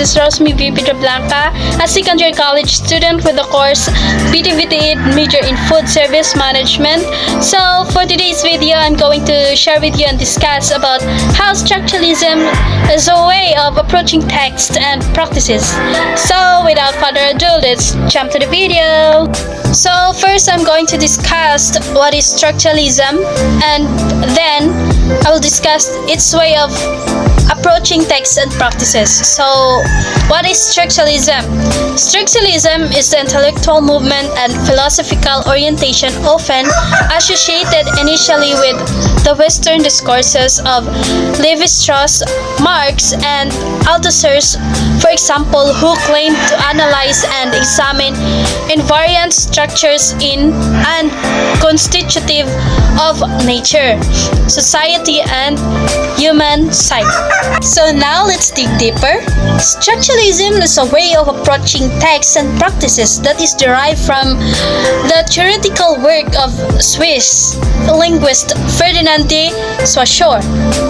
is Rosmi V. Blanca, a second-year college student with the course BTVT major in Food Service Management. So, for today's video, I'm going to share with you and discuss about how structuralism is a way of approaching text and practices. So, without further ado, let's jump to the video. So, first I'm going to discuss what is structuralism, and then I will discuss its way of approaching texts and practices. So, what is structuralism? Structuralism is the intellectual movement and philosophical orientation often associated initially with the Western discourses of Levi-Strauss, Marx, and Althusser, for example, who claimed to analyze and examine invariant structures in and constitutive of nature, society, and human psyche. So now let's dig deeper. Structuralism is a way of approaching texts and practices that is derived from the theoretical work of Swiss linguist Ferdinand de Saussure.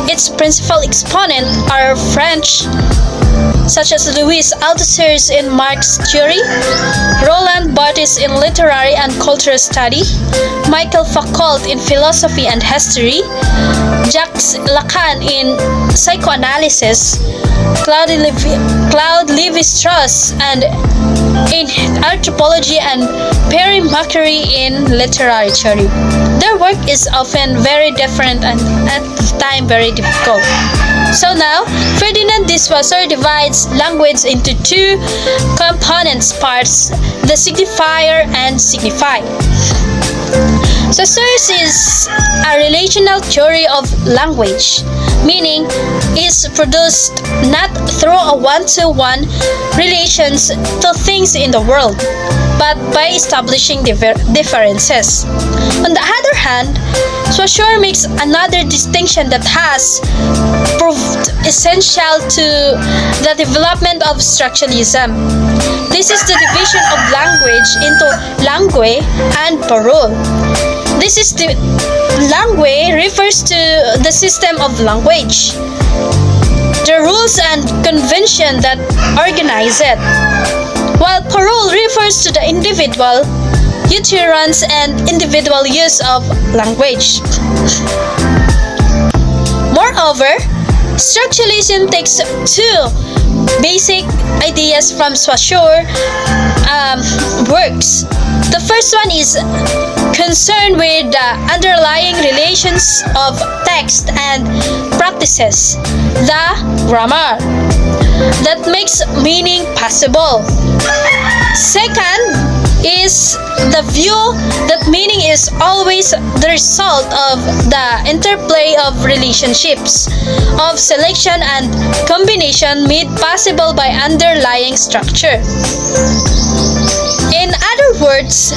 Its principal exponents are French, such as Louis Althusser in Marx theory, Roland Barthes in literary and cultural study, Michael Foucault in philosophy and history, Jacques Lacan in psychoanalysis, Claude Levi-Strauss and in anthropology, and Pierre Macquarie in literary theory. Their work is often very different and at the time very difficult. So now, Ferdinand de Saussure divides language into two components parts, the signifier and signified. Saussure is a relational theory of language, meaning is produced not through a one-to-one relations to things in the world, but by establishing differences. On the other hand, Saussure makes another distinction that has proved essential to the development of structuralism. This is the division of language into langue and parole. This is the langue refers to the system of language, the rules and convention that organize it, while parole refers to the individual utterance and individual use of language. Moreover, structuralism takes two basic ideas from Saussure works. The first one is concerned with the underlying relations of text and practices, the grammar, that makes meaning possible. Second is the view that meaning is always the result of the interplay of relationships, of selection and combination made possible by underlying structure. In other words,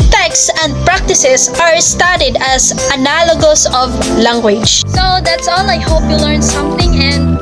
texts and practices are studied as analogous of language. So that's all. I hope you learned something, and